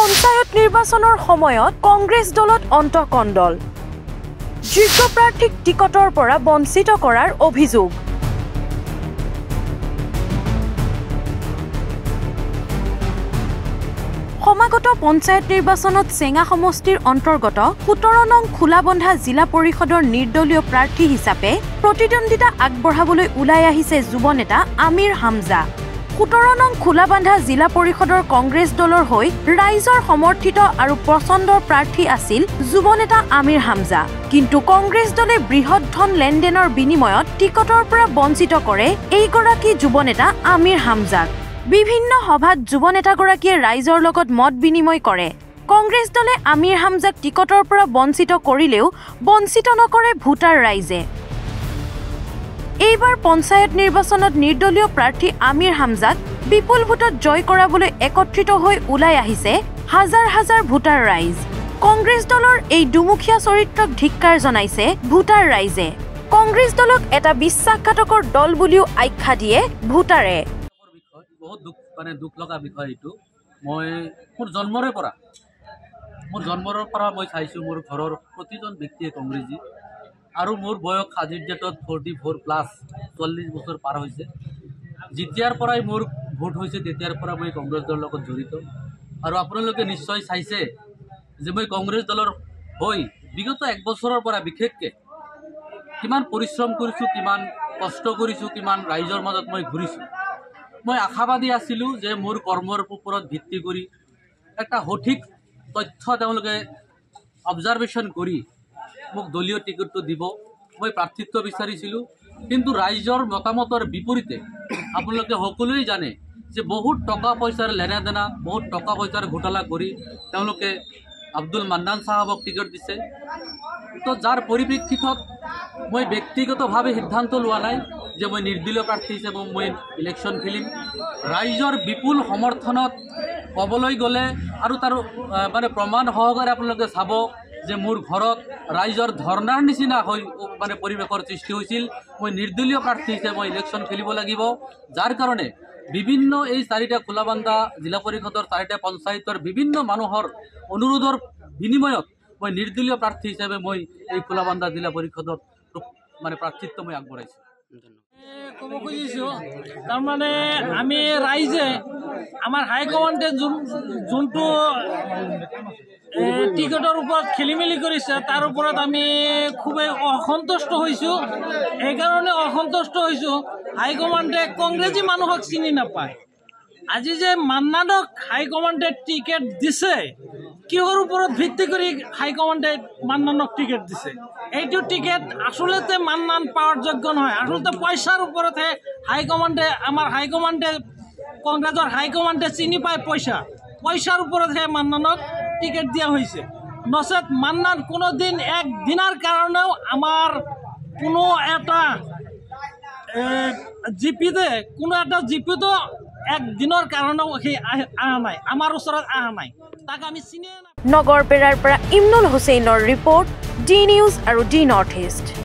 পঞ্চায়ত নিৰ্বাচনৰ সময়ত কংগ্ৰেছ দলত অন্তকণ্ডল যোগ্য প্ৰাৰ্থীক টিকটৰ পৰা বঞ্চিত কৰাৰ অভিযোগ সমাগত পঞ্চায়ত নিৰ্বাচনত চেঙা সমষ্টিৰ অন্তৰ্গত ১৭ নং খোলাবন্ধা জিলা পৰিষদৰ নিৰ্দলীয় প্ৰাৰ্থী হিচাপে প্ৰতিদ্বন্দ্বিতা আগবঢ়াবলৈ ওলাই আহিছে যুৱ নেতা আমিৰ হামজা ১৭ নং খোলাবান্ধা জিলা পৰিষদৰ কংগ্ৰেছ দলৰ হৈ ৰাইজৰ সমৰ্থিত আৰু পছন্দৰ প্ৰাৰ্থী আছিল যুৱ নেতা আমিৰ হামজা কিন্তু কংগ্ৰেছ দলে বৃহৎ ধন লেনদেনৰ বিনিময়ত টিকটৰ পৰা বঞ্চিত কৰে এইগৰাকী যুৱ নেতা আমিৰ হামজাক বিভিন্ন সভাত যুৱ নেতাগৰাকীয়ে ৰাইজৰ লগত মত বিনিময় কৰে কংগ্ৰেছ দলে আমিৰ হামজাক টিকটৰ পৰা বঞ্চিত কৰিলেও বঞ্চিত নকৰে ভোটাৰ ৰাইজে এইবাৰ পঞ্চায়ত নিৰ্বাচনত নিৰ্দলীয় প্ৰাৰ্থী আমিৰ হামজাক বিপুল ভোটত জয় কৰাবলৈ একত্ৰিত হৈ ওলাই আহিছে হাজাৰ হাজাৰ ভোটাৰ ৰাইজ কংগ্ৰেছ দলৰ এই দুমুখীয়া চৰিত্ৰক ধিক্কাৰ জনাইছে ভোটাৰ ৰাইজে কংগ্ৰেছ দলক এটা বিশ্বাসঘাতকৰ দল বুলিও আখ্যা দিয়ে ভোটাৰে বহুত দুখ লগা বিষয় এইটো মই মোৰ জন্মৰ পৰা মই চাইছোঁ মোৰ ঘৰৰ প্ৰতিজন ব্যক্তিয়ে কংগ্ৰেছী আৰু মোৰ বয়স আজিৰ ডেটত 44+ ৪০ বছৰ পাৰ হৈছে যেতিয়াৰ পৰাই মোৰ ভোট হৈছে তেতিয়াৰ পৰা মই কংগ্ৰেছ দলৰ লগত জড়িত আৰু আপোনালোকে নিশ্চয় চাইছে যে মই কংগ্ৰেছ দলৰ হৈ বিগত ১ বছৰৰ পৰা বিশেষকৈ কিমান পৰিশ্ৰম কৰিছোঁ কিমান কষ্ট কৰিছোঁ কিমান ৰাইজৰ মাজত মই ঘূৰিছোঁ মই আশাবাদী আছিলোঁ যে মোৰ কৰ্মৰ ওপৰত ভিত্তি কৰি এটা সঠিক তথ্য তেওঁলোকে অবজাৰভেশ্যন কৰি মোক দলীয় টিকটটো দিব মই প্ৰাৰ্থিত্ব বিচাৰিছিলোঁ কিন্তু ৰাইজৰ মতামতৰ বিপৰীতে আপোনালোকে সকলোৱে জানে যে বহুত টকা পইচাৰ লেনাদেনা বহুত টকা পইচাৰ ঘোটালা কৰি তেওঁলোকে আব্দুল মান্নান চাহাবক টিকট দিছে তো যাৰ পৰিপ্ৰেক্ষিতত মই ব্যক্তিগতভাৱে সিদ্ধান্ত লোৱা নাই যে মই নিৰ্দলীয় প্ৰাৰ্থী হিচাপে মই ইলেকশ্যন খেলিম ৰাইজৰ বিপুল সমৰ্থনত ক'বলৈ গ'লে আৰু তাৰ মানে প্ৰমাণ সহকাৰে আপোনালোকে চাব যে মোৰ ঘৰত ৰাইজৰ ধৰ্ণাৰ নিচিনা হৈ মানে পৰিৱেশৰ সৃষ্টি হৈছিল মই নিৰ্দলীয় প্ৰাৰ্থী হিচাপে মই ইলেকশ্যন খেলিব লাগিব যাৰ কাৰণে বিভিন্ন এই ৪টা খোলাবান্ধা জিলা পৰিষদৰ ৪টা পঞ্চায়তৰ বিভিন্ন মানুহৰ অনুৰোধৰ বিনিময়ত মই নিৰ্দলীয় প্ৰাৰ্থী হিচাপে মই এই খোলাবান্ধা জিলা পৰিষদত মানে প্ৰাৰ্থিত্ব মই আগবঢ়াইছোঁ ক'ব খুজিছোঁ তাৰমানে আমি ৰাইজে আমাৰ হাইকমাণ্ডে যোনটো টিকটৰ ওপৰত খেলি মেলি কৰিছে তাৰ ওপৰত আমি খুবেই অসন্তুষ্ট হৈছোঁ সেইকাৰণে অসন্তুষ্ট হৈছোঁ হাইকমাণ্ডে কংগ্ৰেছী মানুহক চিনি নাপায় আজি যে মান্নানক হাইকমাণ্ডে টিকেট দিছে কিহৰ ওপৰত ভিত্তি কৰি হাইকমাণ্ডে মান্নানক টিকেট দিছে এইটো টিকেট আচলতে মান্নান পাৱাৰ যোগ্য নহয় আচলতে পইচাৰ ওপৰতহে হাইকমাণ্ডে আমাৰ হাইকমাণ্ডে কংগ্ৰেছৰ হাইকমাণ্ডে চিনি পায় পইচাৰ ওপৰতহে মান্নানক টিকেট দিয়া হৈছে নচেত মান্নান কোনো দিন একদিনৰ কাৰণেও আমাৰ কোনো এটা জিপিতো একদিনৰ কাৰণেও সেই অহা নাই আমাৰ ওচৰত অহা নাই তাক আমি চিনিয়ে নাপাওঁ নগৰপেৰাৰ পৰা ইমনুল হুছেইনৰ ৰিপৰ্ট ডি নিউজ আৰু ডি নৰ্থ ইষ্ট